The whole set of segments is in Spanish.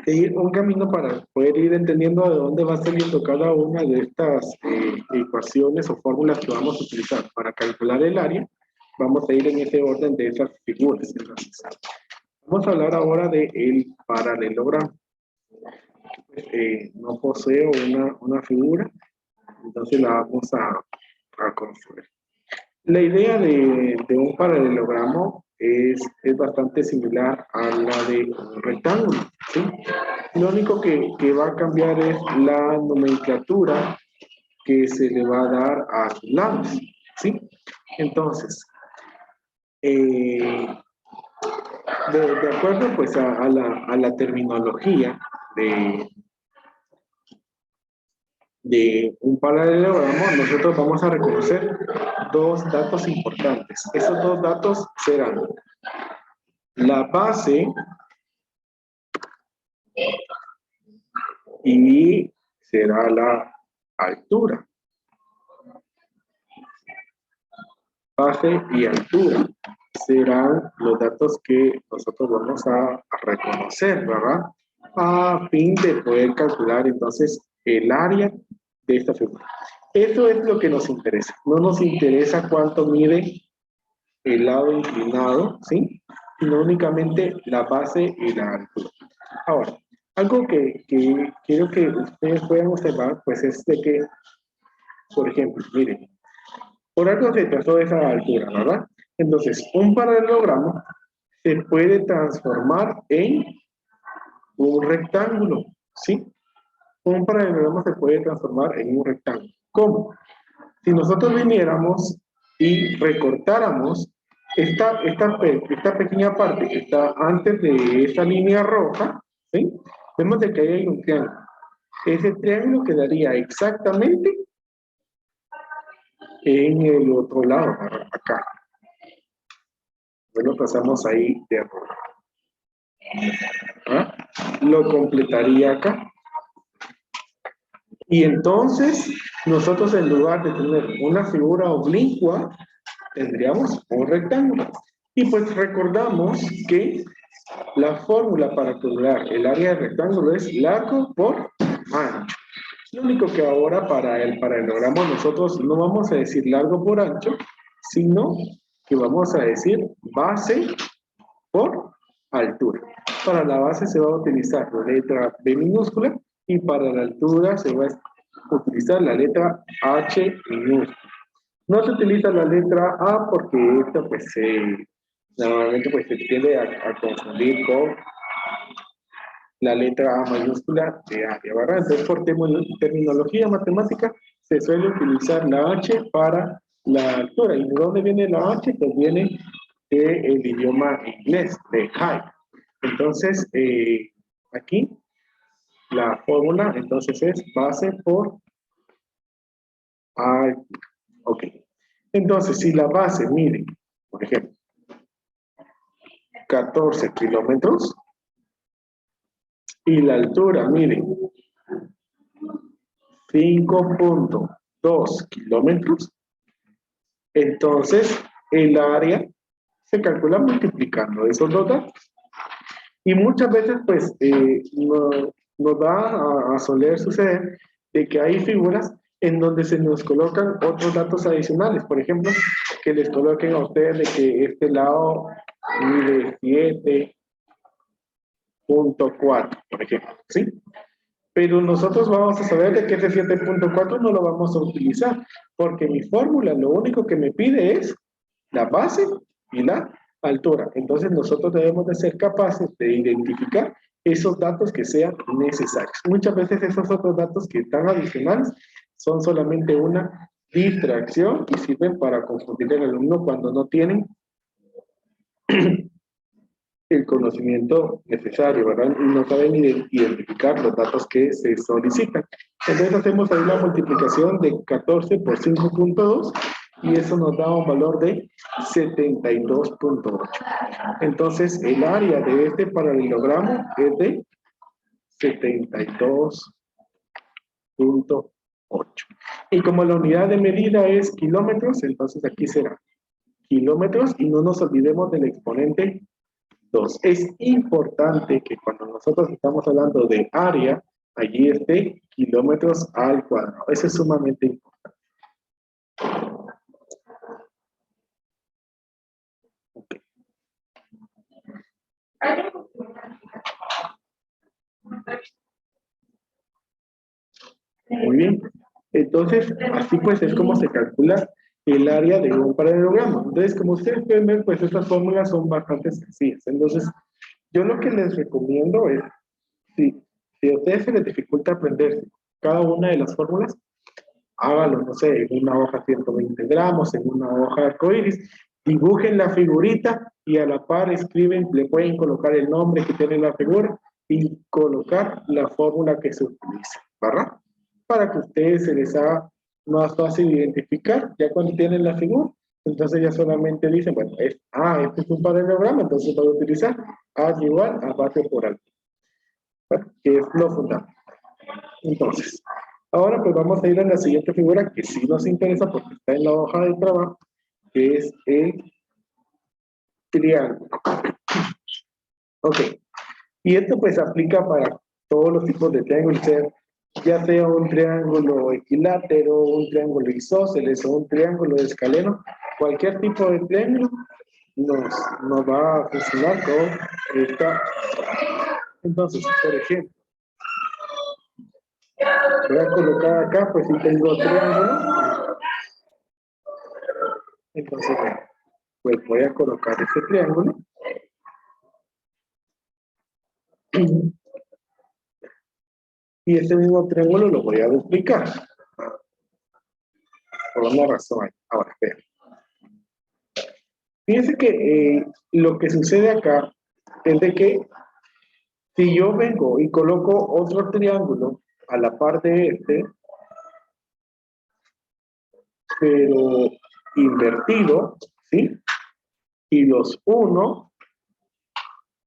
seguir un camino para poder ir entendiendo de dónde va saliendo cada una de estas ecuaciones o fórmulas que vamos a utilizar para calcular el área. Vamos a ir en ese orden de esas figuras. Entonces, vamos a hablar ahora del paralelogramo. No poseo una figura, entonces la vamos a construir. La idea de un paralelogramo es bastante similar a la de un rectángulo, ¿sí? Lo único que va a cambiar es la nomenclatura que se le va a dar a sus lados, ¿sí? Entonces, de acuerdo pues a la terminología de un paralelogramo, nosotros vamos a reconocer dos datos importantes. Esos dos datos serán la base y será la altura. Base y altura serán los datos que nosotros vamos a reconocer, ¿verdad? A fin de poder calcular entonces el área de esta figura. Eso es lo que nos interesa. No nos interesa cuánto mide el lado inclinado, ¿sí? Sino únicamente la base y la altura. Ahora, algo que quiero que ustedes puedan observar, pues es de que, por ejemplo, miren, por algo se trazó esa altura, ¿verdad? Entonces, un paralelogramo se puede transformar en un rectángulo, ¿sí? Un paralelogramo se puede transformar en un rectángulo. ¿Cómo? Si nosotros viniéramos y recortáramos esta pequeña parte que está antes de esa línea roja, ¿sí? Vemos de que ahí hay un triángulo. Ese triángulo quedaría exactamente en el otro lado, acá. Bueno, pasamos ahí de rojo. ¿Ah? Lo completaría acá. Y entonces, nosotros en lugar de tener una figura oblicua, tendríamos un rectángulo. Y pues recordamos que la fórmula para calcular el área del rectángulo es largo por ancho. Lo único que ahora para el paralelogramo nosotros no vamos a decir largo por ancho, sino que vamos a decir base por altura. Para la base se va a utilizar la letra B minúscula y para la altura se va a utilizar la letra H minúscula. No se utiliza la letra A porque esta pues normalmente pues se tiende a confundir con la letra A mayúscula de área, ¿verdad? Entonces por terminología matemática se suele utilizar la H para la altura. ¿Y de dónde viene la H? Pues viene del idioma inglés, de height. Entonces, aquí la fórmula entonces es base por altura. Ok. Entonces, si la base mide, por ejemplo, 14 kilómetros y la altura mide 5.2 kilómetros, entonces el área se calcula multiplicando esos dos datos. Y muchas veces, pues, nos va a soler suceder de que hay figuras en donde se nos colocan otros datos adicionales. Por ejemplo, que les coloquen a ustedes de que este lado mide 7.4, por ejemplo, ¿sí? Pero nosotros vamos a saber de que ese 7.4 no lo vamos a utilizar, porque mi fórmula lo único que me pide es la base y la altura. Entonces nosotros debemos de ser capaces de identificar esos datos que sean necesarios. Muchas veces esos otros datos que están adicionales son solamente una distracción y sirven para confundir al alumno cuando no tienen el conocimiento necesario, ¿verdad? Y no saben identificar los datos que se solicitan. Entonces hacemos ahí la multiplicación de 14 por 5.2 y eso nos da un valor de 72.8. Entonces el área de este paralelogramo es de 72.8. Y como la unidad de medida es kilómetros, entonces aquí será kilómetros y no nos olvidemos del exponente 2. Es importante que cuando nosotros estamos hablando de área, allí esté kilómetros al cuadrado. Eso es sumamente importante. Okay. Muy bien. Entonces, así pues es como se calcula el área de un paralelogramo. Entonces, como ustedes pueden ver, pues estas fórmulas son bastante sencillas. Entonces, yo lo que les recomiendo es, si a ustedes se les dificulta aprender cada una de las fórmulas, hágalo, no sé, en una hoja 120 gramos, en una hoja arcoíris, dibujen la figurita y a la par escriben, le pueden colocar el nombre que tiene la figura y colocar la fórmula que se utiliza, ¿verdad? Para que a ustedes se les haga más fácil identificar, ya cuando tienen la figura, entonces ya solamente dicen, bueno, este es un paralelogramo, entonces voy a utilizar A igual a base por alto, ¿verdad? Que es lo fundamental. Entonces, ahora pues vamos a ir a la siguiente figura que sí nos interesa porque está en la hoja de trabajo, que es el triángulo. Ok, y esto pues aplica para todos los tipos de triángulos, ya sea un triángulo equilátero, un triángulo isósceles o un triángulo de escaleno, cualquier tipo de triángulo nos va a funcionar con esta. Entonces, por ejemplo, voy a colocar acá, pues si tengo triángulo, entonces pues voy a colocar este triángulo. Y este mismo triángulo lo voy a duplicar. Por una razón. Ahora, vean. Fíjense que lo que sucede acá es de que si yo vengo y coloco otro triángulo a la par de este, pero invertido, ¿sí? Y los uno,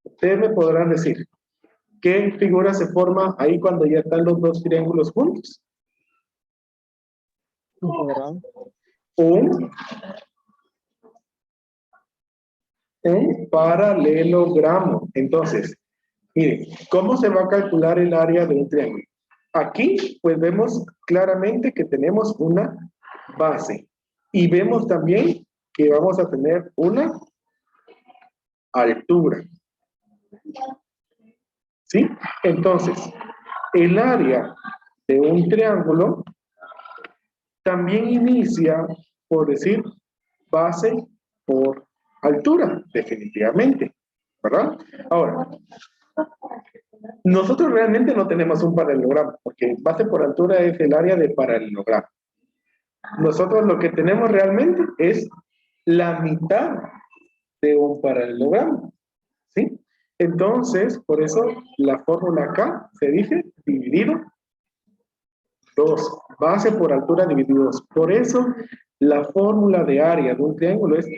ustedes me podrán decir, ¿qué figura se forma ahí cuando ya están los dos triángulos juntos? Un paralelogramo. Entonces, miren, ¿cómo se va a calcular el área de un triángulo? Aquí, pues vemos claramente que tenemos una base. Y vemos también que vamos a tener una altura. ¿Sí? Entonces, el área de un triángulo también inicia, por decir, base por altura, definitivamente. ¿Verdad? Ahora, nosotros realmente no tenemos un paralelogramo, porque base por altura es el área de paralelogramo. Nosotros lo que tenemos realmente es la mitad de un paralelogramo, ¿sí? Entonces, por eso la fórmula acá se dice dividido 2, base por altura dividido 2. Por eso la fórmula de área de un triángulo es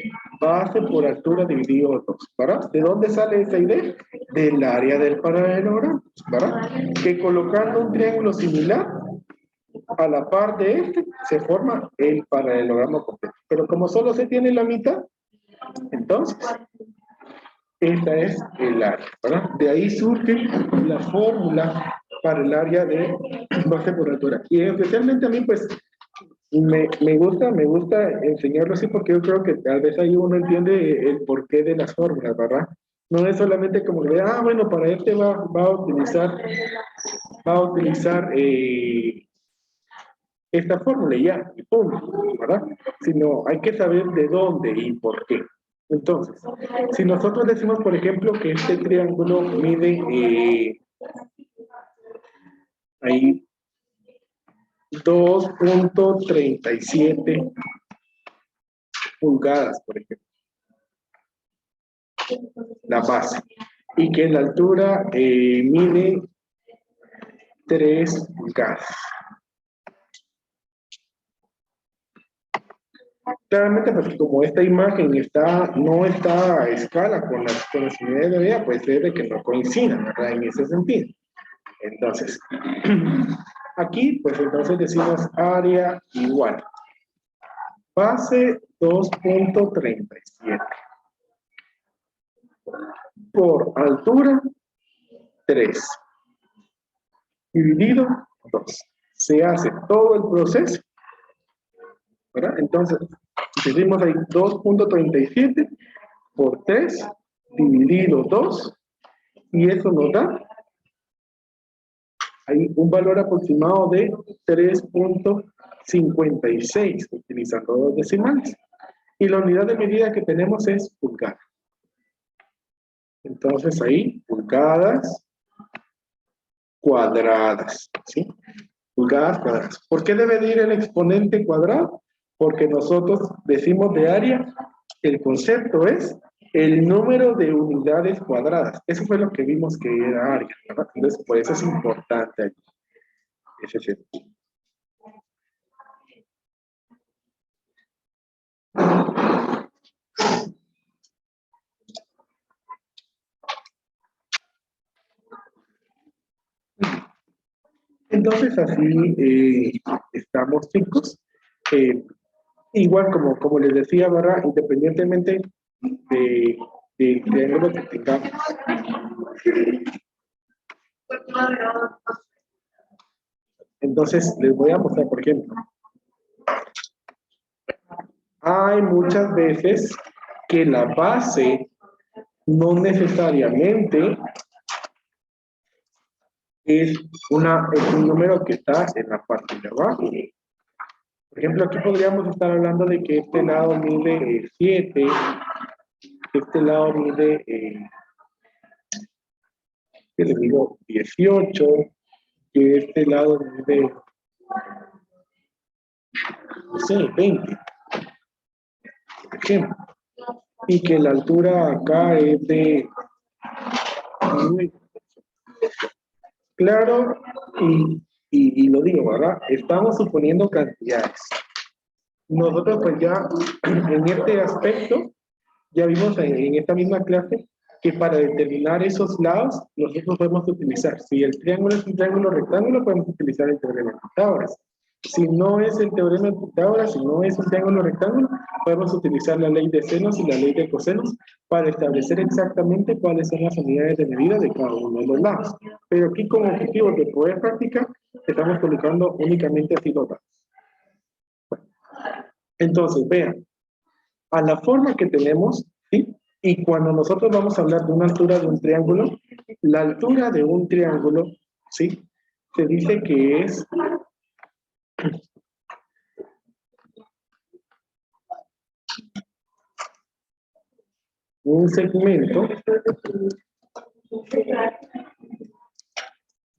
base por altura dividido 2, ¿verdad? ¿De dónde sale esa idea? Del área del paralelogramo, ¿verdad? Que colocando un triángulo similar a la par de este se forma el paralelogramo completo. Pero como solo se tiene la mitad, entonces esta es el área, ¿verdad? De ahí surge la fórmula para el área de base por altura. Y especialmente a mí, pues, me gusta enseñarlo así porque yo creo que tal vez ahí uno entiende el porqué de las fórmulas, ¿verdad? No es solamente como que, bueno, para este va a utilizar esta fórmula y ya, y punto, ¿verdad? Sino hay que saber de dónde y por qué. Entonces, si nosotros decimos, por ejemplo, que este triángulo mide ahí 2.37 pulgadas, por ejemplo, la base, y que la altura mide 3 pulgadas. Claramente, pues como esta imagen no está a escala con las unidades de medida, pues es de que no coincidan, ¿verdad? En ese sentido. Entonces, aquí, pues entonces decimos área igual. Base 2.37. por altura 3 dividido 2. Se hace todo el proceso, ¿verdad? Entonces, hicimos ahí 2.37 por 3 dividido 2, y eso nos da ahí un valor aproximado de 3.56, utilizando dos decimales. Y la unidad de medida que tenemos es pulgada. Entonces ahí, pulgadas cuadradas, ¿sí? Pulgadas cuadradas. ¿Por qué debe de ir el exponente cuadrado? Porque nosotros decimos de área, el concepto es el número de unidades cuadradas. Eso fue lo que vimos que era área, ¿verdad? Entonces, por eso es importante aquí, ese sentido. Entonces, así estamos, chicos. Igual, como les decía, ¿verdad? Independientemente del triángulo que tengamos. Entonces, les voy a mostrar, por ejemplo. Hay muchas veces que la base no necesariamente es un número que está en la parte de abajo. Por ejemplo, aquí podríamos estar hablando de que este lado mide 7, este lado mide, ¿qué le digo? 18, que este lado mide, no sé, 20, por ejemplo. Y que la altura acá es de... Claro, y lo digo, ¿verdad? Estamos suponiendo cantidades. Nosotros pues ya en este aspecto, ya vimos en esta misma clase que para determinar esos lados, nosotros podemos utilizar, si el triángulo es un triángulo rectángulo, podemos utilizar el teorema de Pitágoras. Si no es el teorema de Pitágoras, si no es un triángulo rectángulo, podemos utilizar la ley de senos y la ley de cosenos para establecer exactamente cuáles son las unidades de medida de cada uno de los lados. Pero aquí con objetivos de poder practicar, estamos colocando únicamente así los datos. Bueno, entonces, vean, a la forma que tenemos, ¿sí? Y cuando nosotros vamos a hablar de una altura de un triángulo, la altura de un triángulo, ¿sí? Se dice que es un segmento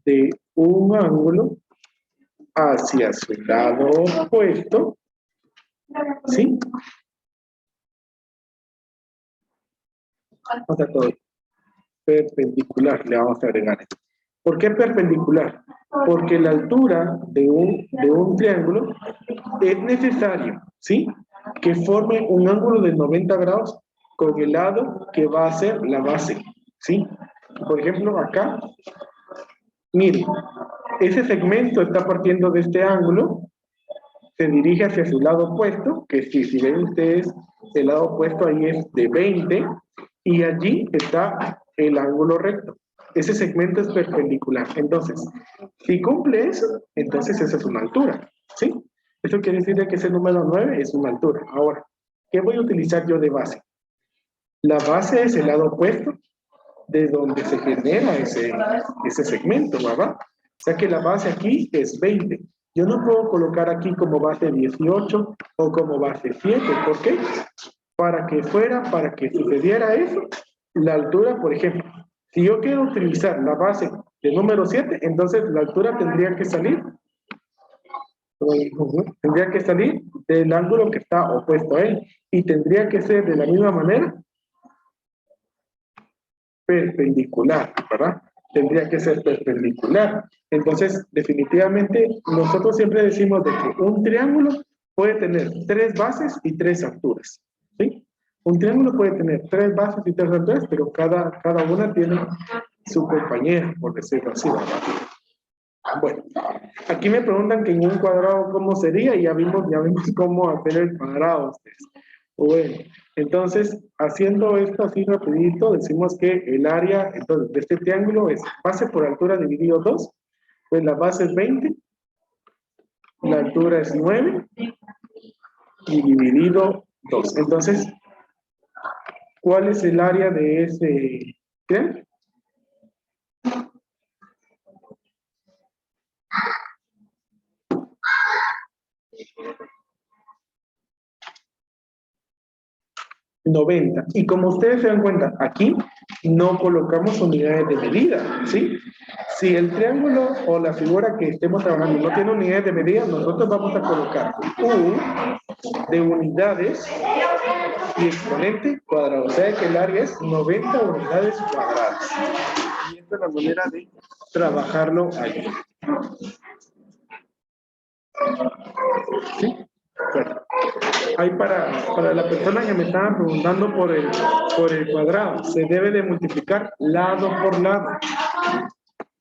de un ángulo hacia su lado opuesto, ¿sí? Vamos a todo perpendicular, le vamos a agregar. ¿Por qué perpendicular? Porque la altura de un triángulo es necesario, ¿sí? Que forme un ángulo de 90 grados con el lado que va a ser la base, ¿sí? Por ejemplo, acá, miren, ese segmento está partiendo de este ángulo, se dirige hacia su lado opuesto, que si ven ustedes, el lado opuesto ahí es de 20, y allí está el ángulo recto. Ese segmento es perpendicular. Entonces, si cumple eso, entonces esa es una altura, ¿sí? Eso quiere decir que ese número 9 es una altura. Ahora, ¿qué voy a utilizar yo de base? La base es el lado opuesto de donde se genera ese segmento, ¿verdad? O sea que la base aquí es 20. Yo no puedo colocar aquí como base 18 o como base 7. ¿Por qué? Para que sucediera eso, la altura, por ejemplo, si yo quiero utilizar la base de número 7, entonces la altura tendría que salir del ángulo que está opuesto a él, y tendría que ser de la misma manera perpendicular, ¿verdad? Tendría que ser perpendicular. Entonces, definitivamente, nosotros siempre decimos de que un triángulo puede tener 3 bases y 3 alturas, ¿sí? Un triángulo puede tener 3 bases y 3 alturas, pero cada una tiene su compañera, por decirlo así, ¿verdad? Bueno, aquí me preguntan que en un cuadrado cómo sería, y ya vimos cómo hacer el cuadrado ustedes. Bueno, entonces, haciendo esto así rapidito, decimos que el área entonces, de este triángulo es base por altura dividido 2, pues la base es 20, la altura es 9 y dividido 2. Entonces, ¿cuál es el área de ese triángulo? $90. Y como ustedes se dan cuenta, aquí no colocamos unidades de medida, ¿sí? Si el triángulo o la figura que estemos trabajando no tiene unidades de medida, nosotros vamos a colocar U de unidades y exponente cuadrado. O sea que el área es 90 unidades cuadradas. Y esta es la manera de trabajarlo ahí. ¿Sí? Bueno, ahí para la persona que me estaba preguntando por el cuadrado, se debe de multiplicar lado por lado.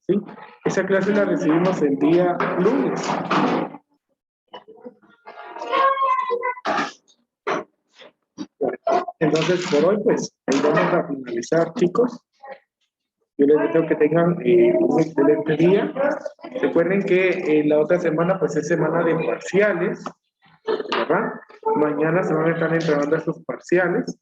¿Sí? Esa clase la recibimos el día lunes. Entonces, por hoy, pues, ahí vamos a finalizar, chicos. Yo les deseo que tengan un excelente día. Recuerden que la otra semana, pues, es semana de parciales, ¿verdad? Mañana se van a estar entregando esos parciales.